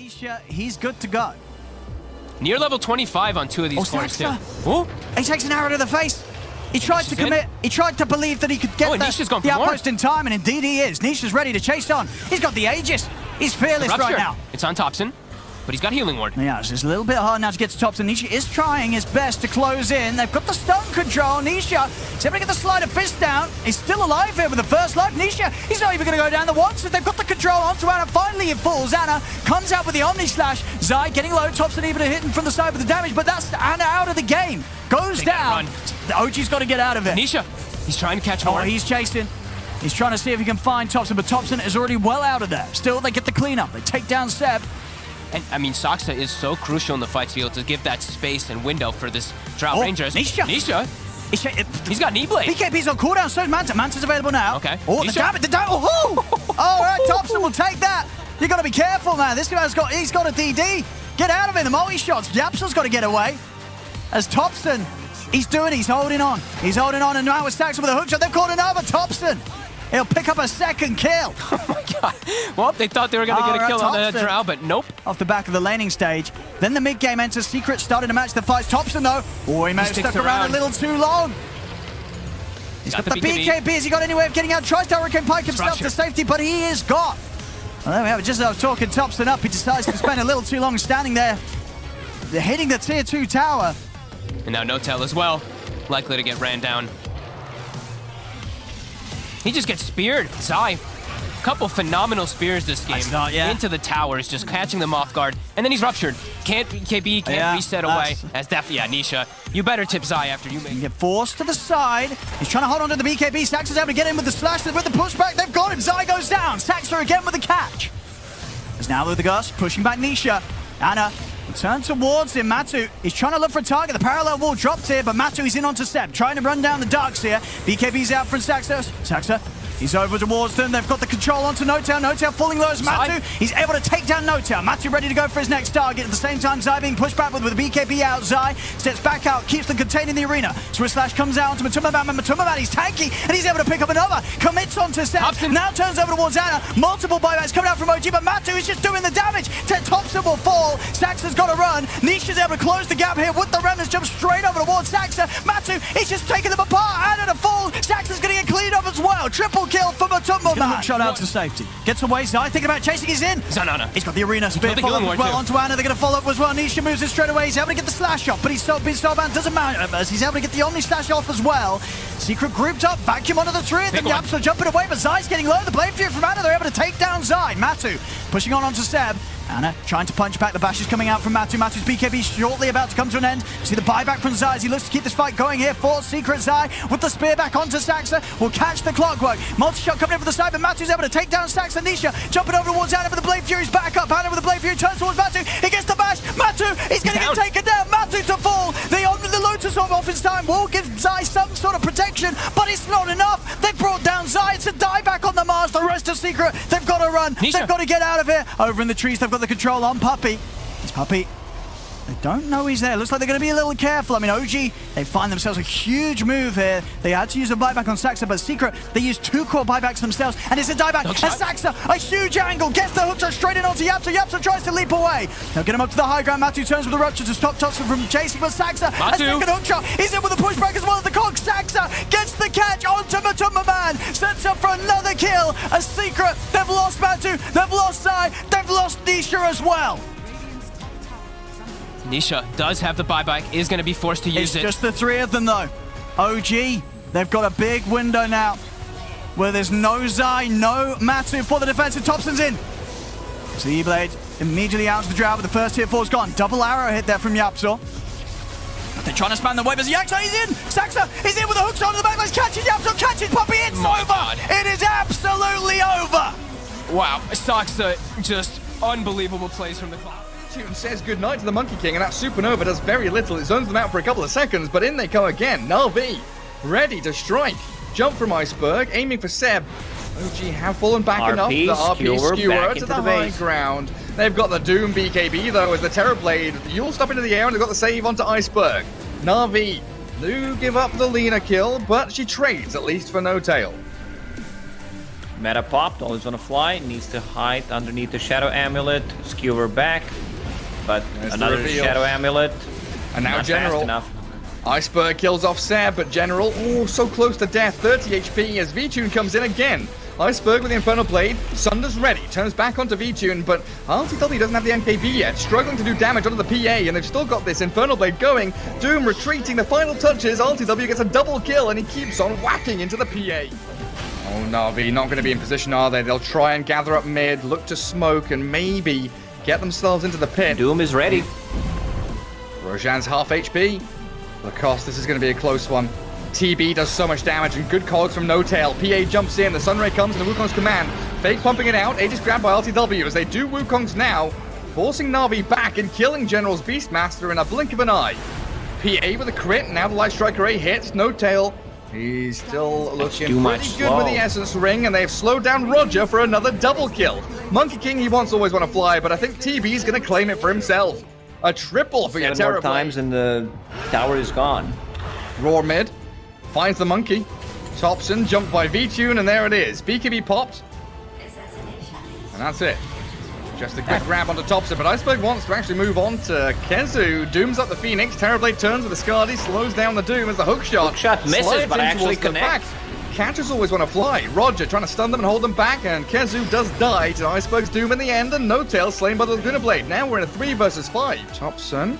Nisha, he's good to go. Near level 25 on 2 of these corners, too. Oh, he takes an arrow to the face. He tried to commit. He tried to believe that he could get the outpost in time, and indeed he is. Nisha's ready to chase on. He's got the Aegis. He's fearless right now. It's on Thompson, but he's got Healing Ward. Yeah, it's just a little bit hard now to get to Thompson. Nisha is trying his best to close in. They've got the stun control. Nisha is able to get the sleight of fist down. He's still alive here with the first life. Nisha, he's not even going to go down the one, so they've got the control onto Anna. Finally, it falls. Anna comes out with the Omni Slash. Zai getting low. Thompson even hitting from the side with the damage, but that's Anna out of the game. Goes down. The OG's got to get out of it. Nisha, he's trying to catch more. Oh, he's chasing. He's trying to see if he can find Thompson, but Thompson is already well out of there. Still, they get the cleanup. They take down Seb. And, I mean, Saksa is so crucial in the fight to be able to give that space and window for this Drow Rangers. Nisha. He's got Knee Blade. BKB's on cooldown, so is Manta. Manta's available now. Okay. Oh, the damage. Oh, all right, Thompson will take that. You got to be careful, man. This guy's got a DD. Get out of it. The multi-shots. Yapsel's got to get away. As Thompson, he's holding on. He's holding on, and now with Saxon with a hook shot. They've caught another Thompson. He'll pick up a second kill. Oh my god. Well, they thought they were going to get a kill on the Drow, but nope. Off the back of the laning stage. Then the mid-game enters. Secret starting to match the fights. Thompson, though. Oh, he may have stuck around a little too long. He's got the BKB. Has he got any way of getting out? Tries to Hurricane Pike himself to safety, but he is gone. Well, there we have it. Just as I was talking Thompson up, he decides to spend a little too long standing there. They're hitting the tier 2 tower. And now No-Tail as well. Likely to get ran down. He just gets speared. Zai, couple phenomenal spears this game. Into the towers, just catching them off guard. And then he's ruptured. Can't reset away. As Nisha, you better tip Zai after you make it. Get forced to the side. He's trying to hold on to the BKB. Sax is able to get in with the slash, with the pushback. They've got him. Zai goes down. Saxer again with the catch. There's now with the Gus pushing back Nisha. Anna turn towards him. Matu, he's trying to look for a target. The parallel wall dropped here, but Matu is in onto Seb, trying to run down the darks here. BKB's out from Saxer. Saxer, he's over towards them. They've got the control onto No-Tail. No-Tail falling low as Matu. He's able to take down No-Tail. Matu ready to go for his next target. At the same time, Zai being pushed back with the BKB out. Zai steps back out, keeps them contained in the arena. Swiss Slash comes out onto Matumbabat. Matumbabat, he's tanky, and he's able to pick up another. Commits onto Seb. Thompson now turns over towards Anna. Multiple buybacks coming out from OG, but Matu is just doing the damage. Thompson will fall. Saxer's got to run. Nisha's able to close the gap here with the remnants. Jump straight over towards Saxer. Matu, he's just taking them apart. Anna to fall. Saxer's going to get cleaned up as well. Triple kill for Matumbabat. Shot out to safety. Gets away. Zai thinking about chasing. He's in. He's on Anna. He's got the arena spear follow up as well onto Anna. They're going to follow up as well. Nisha moves it straight away. He's able to get the slash off, but he's been soulbound. Doesn't matter as he's able to get the Omni Slash off as well. Secret grouped up. Vacuum onto the three. The Yaps are jumping away, but Zai's getting low. The Blade Fury from Anna. They're able to take down Zai. Matu pushing on onto Seb. Anna trying to punch back. The bash is coming out from Matu. Matu's BKB shortly about to come to an end. See the buyback from Zai as he looks to keep this fight going here for Secret. Zai with the spear back onto Saxer. Will catch the clockwork. Multi-shot coming in from the side, but Matu's able to take down Saxer. Nisha jumping over towards Anna, but the Blade Fury's back up. Anna with the Blade Fury turns towards Matu. He gets the bash. Matu, he's going to get taken down. Matu to fall. The Lotus Orb off his time will give Zai some sort of protection, but it's not enough. They've brought down Zai. It's a dieback on the Mars. The rest of Secret, they've got to run. Nisha. They've got to get out of here. Over in the trees, they've got the control on Puppy. It's Puppy. They don't know he's there. Looks like they're going to be a little careful. I mean, OG, they find themselves a huge move here. They had to use a buyback on Saxer, but Secret, they used 2 core buybacks themselves, and it's a dieback. And Saxer, a huge angle, gets the hook shot straight in onto Yapsa. Yapsa tries to leap away. They'll get him up to the high ground. Matu turns with the rupture to stop Thompson from chasing, but Saxer, a second hook shot. He's in with the pushback as well as the cog. Saxer gets the catch onto Matumbabat. Sets up for another kill. A Secret, they've lost Matu, they've lost Zai, they've lost Nisha as well. Nisha does have the buyback, is going to be forced to use it. It's just the 3 of them, though. OG, they've got a big window now where there's no Zai, no Matu for the defensive. Thompson's in. So the E-Blade immediately out to the Drow, but the first tier 4's gone. Double arrow hit there from Yapsor. They're trying to span the web as Yaksa, he's in! Saxer, he's in with the hooks onto the back. Let's catch it, Yapsor, catch it, Puppy, it's over! God. It is absolutely over! Wow, Saxer, just unbelievable plays from the clock. And says goodnight to the Monkey King, and that Supernova does very little. It zones them out for a couple of seconds, but in they come again. Na'Vi, ready to strike. Jump from Iceberg, aiming for Seb. OG have fallen back enough. The RP skewer to the high ground. They've got the Doom BKB, though, as the Terrorblade. You'll stop into the air, and they've got the save onto Iceberg. Na'Vi do give up the Lena kill, but she trades, at least for No-Tail. Meta popped, always on a fly, needs to hide underneath the Shadow Amulet, skewer back, but there's another Shadow Amulet. And now not General. fast enough. Iceberg kills off Seb, but General, so close to death, 30 HP as V-Tune comes in again. Iceberg with the Infernal Blade, Sunder's ready, turns back onto V-Tune, but RTW doesn't have the MKB yet, struggling to do damage onto the PA, and they've still got this Infernal Blade going. Doom retreating, the final touches, RTW gets a double kill, and he keeps on whacking into the PA. Oh, Na'Vi not going to be in position, are they? They'll try and gather up mid, look to smoke, and maybe get themselves into the pit. Doom is ready. Rojan's half HP. Lacoste, this is going to be a close one. TB does so much damage, and good cogs from No Tail. PA jumps in, the Sunray comes into Wukong's command. Fake pumping it out, Aegis grabbed by RTW as they do Wukong's now, forcing Na'Vi back and killing General's Beastmaster in a blink of an eye. PA with a crit, now the Light Striker A hits, No Tail. He's still looking pretty good with the Essence Ring, and they've slowed down Roger for another double kill. Monkey King, he wants always want to fly, but I think TB's going to claim it for himself. A triple for your Terrorblade. 7 more times and the tower is gone. Roar mid, finds the monkey. Thompson jumped by V-Tune, and there it is. BKB popped. And that's it. Just a quick grab onto Thompson, but Iceberg wants to actually move on to Kezu. Dooms up the Phoenix. Terrorblade turns with the Skadi, slows down the Doom as the hookshot. Hookshot misses, but actually connects. Catchers always want to fly. Roger trying to stun them and hold them back, and Kezu does die to Iceberg's Doom in the end, and No Tail slain by the Laguna Blade. Now we're in a 3 versus 5. Thompson.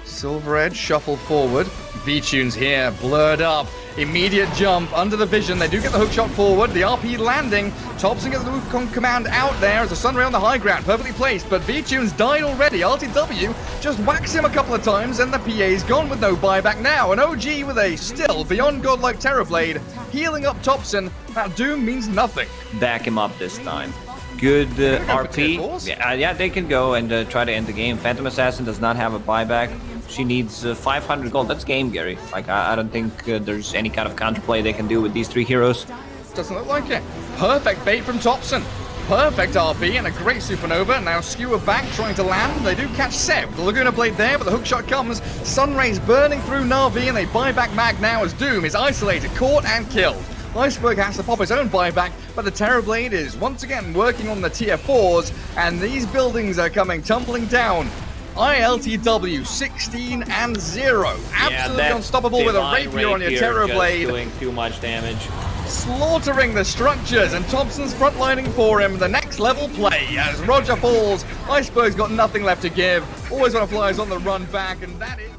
Silver Edge shuffle forward. V-Tune's here, blurred up. Immediate jump under the vision. They do get the hookshot forward. The RP landing. Thompson gets the Wukong command out there as a Sunray on the high ground. Perfectly placed, but V-Tune's died already. RTW just whacks him a couple of times, and the PA's gone with no buyback now. An OG with a still beyond godlike Terrorblade, healing up Thompson. That Doom means nothing. Back him up this time. Good RP. Yeah, they can go and try to end the game. Phantom Assassin does not have a buyback. She needs 500 gold. That's game, Gary. Like, I don't think there's any kind of counterplay they can do with these 3 heroes. Doesn't look like it. Perfect bait from Thompson. Perfect RP and a great supernova. Now skewer back, trying to land. They do catch Seb. The Laguna Blade there, but the hookshot comes. Sunray's burning through Na'Vi, and they buy back Mag now as Doom is isolated, caught, and killed. Iceberg has to pop his own buyback, but the Terrorblade is once again working on the tier 4s, and these buildings are coming tumbling down. ILTW 16-0. Absolutely unstoppable with a rapier on your Terrorblade. Doing too much damage. Slaughtering the structures, and Thompson's frontlining for him. The next level play as Roger falls. Iceberg's got nothing left to give. Always want to fly is on the run back, and that is...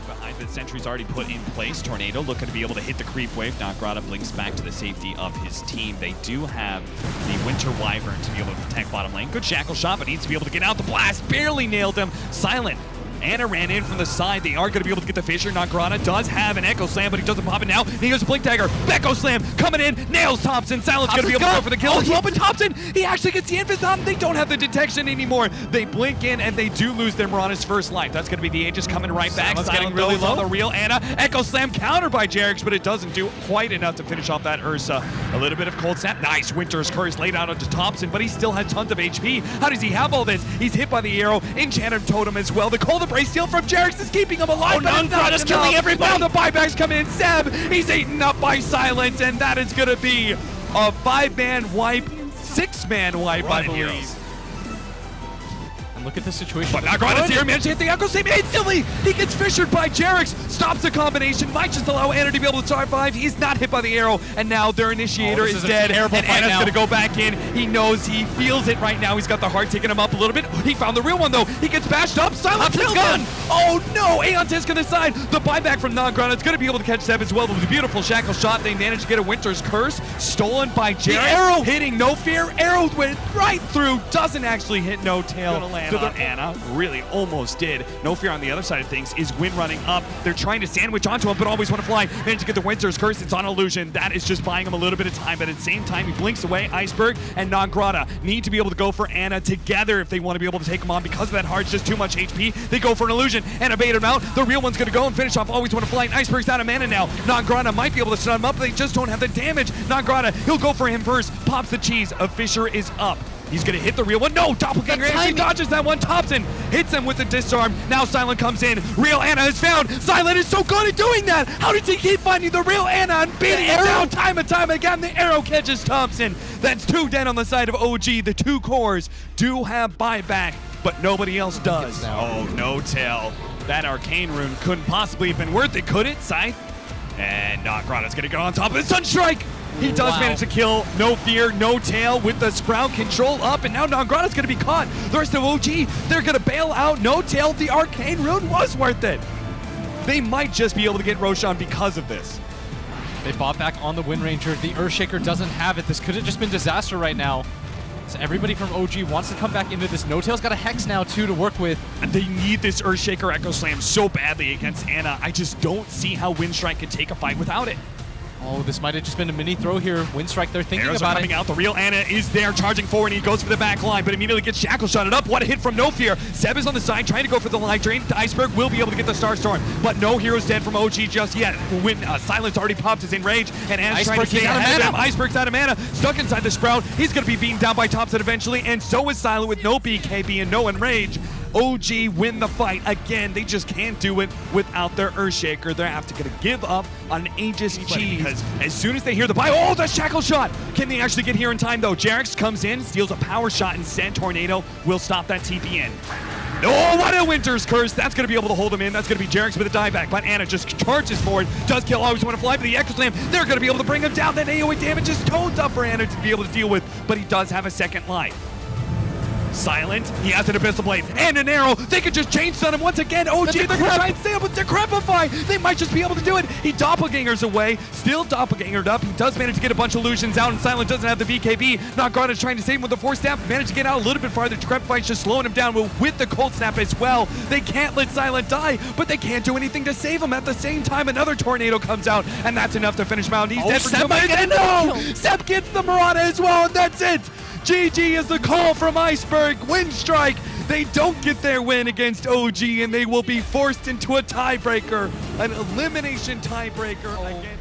Behind, but Sentry's already put in place. Tornado looking to be able to hit the creep wave. Nagrata blinks back to the safety of his team. They do have the Winter Wyvern to be able to protect bottom lane. Good shackle shot, but needs to be able to get out. The blast barely nailed him. Silent. Anna ran in from the side. They are going to be able to get the Fisher. Nagrata does have an Echo Slam, but he doesn't pop it now. He goes to Blink Dagger. Echo Slam coming in. Nails Thompson. Silent's going to be able to go for the kill as well, but Thompson, he actually gets the Invis on. They don't have the detection anymore. They blink in, and they do lose their Mirana's first life. That's going to be the Aegis coming right back. Silent's getting really low. On the real Anna. Echo Slam countered by Jerix, but it doesn't do quite enough to finish off that Ursa. A little bit of cold snap. Nice. Winter's Curse laid out onto Thompson, but he still had tons of HP. How does he have all this? He's hit by the arrow. Enchanted Totem as well. The Cold Embrace steal from Jerix is keeping him alive. Nagrata's killing everybody. Now the buyback's coming in. Seb, he's eaten up by Silence, and that is going to be a 5-man wipe, 6-man wipe, I believe. And look at the situation. But Nagrata's here, managed to hit the Echo Slam instantly. He gets fissured by Jerix. Stops the combination. Might just allow Anna to be able to survive. He's not hit by the arrow, and now their initiator is dead. And Anna's going to go back in. He knows, he feels it right now. He's got the heart taking him up a little bit. He found the real one, though. He gets bashed up. Silence is gone. Oh, no. Aeon Tisk on the side. The buyback from Nagrata is going to be able to catch Seb as well. With a beautiful shackle shot, they managed to get a Winter's Curse. Stolen by Jerix. The arrow hitting No Fear. Arrow went right through. Doesn't actually hit No Tail. Gonna land on Anna. Really almost did. No Fear on the other side of things is Win running up. They're trying to sandwich onto him, but always want to fly. Managed to get the Winter's Curse. It's on Illusion. That is just buying him a little bit of time, but at the same time, he blinks away. Iceberg and Nagrata need to be able to go for Anna together if they want to be able to take him on. Because of that heart's just too much HP, they go for an Illusion. Anna bait him out. The real one's going to go and finish off. Always want to fly. Iceberg's out of mana now. Nagrata might be able to stun him up, but they just don't have the damage. Nagrata, he'll go for him first. Pops the cheese. A Fisher is up. He's gonna hit the real one. No, Doppelganger actually dodges that one. Thompson hits him with the disarm. Now Silent comes in. Real Anna is found. Silent is so good at doing that. How did he keep finding the real Anna and beating it down time and time again? The arrow catches Thompson. That's 2 dead on the side of OG. The 2 cores do have buyback, but nobody else does. Oh, no tail. That arcane rune couldn't possibly have been worth it, could it, Scythe? And Grana's gonna go on top of the Sunstrike. He does manage to kill No Fear, No Tail with the Sprout control up, and now Nograna's gonna be caught. The rest of OG, they're gonna bail out No Tail. The arcane rune was worth it. They might just be able to get Roshan because of this. They bought back on the Wind Ranger. The Earthshaker doesn't have it. This could have just been disaster right now. So everybody from OG wants to come back into this. No Tail's got a Hex now, too, to work with. And they need this Earthshaker Echo Slam so badly against Anna. I just don't see how Windstrike can take a fight without it. Oh, this might have just been a mini throw here. Windstrike, they're thinking Arrows about are coming out. The real Anna is there, charging forward, and he goes for the back line, but immediately gets shackle shotted up. What a hit from No Fear. Seb is on the side, trying to go for the life drain. The Iceberg will be able to get the Starstorm, but no hero's dead from OG just yet. When Silence already popped his Enrage, and Anna's trying to stay ahead of him. Iceberg's out of mana, stuck inside the Sprout. He's going to be beaten down by Thompson eventually, and so is Silent with no BKB and no Enrage. OG win the fight again. They just can't do it without their Earthshaker. They're after going to give up on Aegis Cheese because as soon as they hear the buy, oh, the shackle shot! Can they actually get here in time though? Jarex comes in, steals a power shot instead. Tornado will stop that TP in. Oh, what a Winter's Curse! That's going to be able to hold him in. That's going to be Jarex with a dieback, but Anna just charges forward. Does kill always want to fly, but the Echo Slam, they're going to be able to bring him down. That AoE damage is tones up for Anna to be able to deal with, but he does have a second life. Silent, he has an Abyssal Blade and an arrow. They could just chain stun him once again. OG, they're gonna try and stay up with Decrepify. They might just be able to do it. He doppelgangers away, still doppelgangered up. He does manage to get a bunch of illusions out, and Silent doesn't have the BKB. Nograna's trying to save him with the Force Staff. Managed to get out a little bit farther. Decrepify's just slowing him down with the Cold Snap as well. They can't let Silent die, but they can't do anything to save him. At the same time, another Tornado comes out, and that's enough to finish him out. He's dead for 2 minutes, and no! Seb gets the Marauder as well, and that's it! GG is the call from Iceberg. Windstrike, they don't get their win against OG, and they will be forced into a tiebreaker, an elimination tiebreaker again.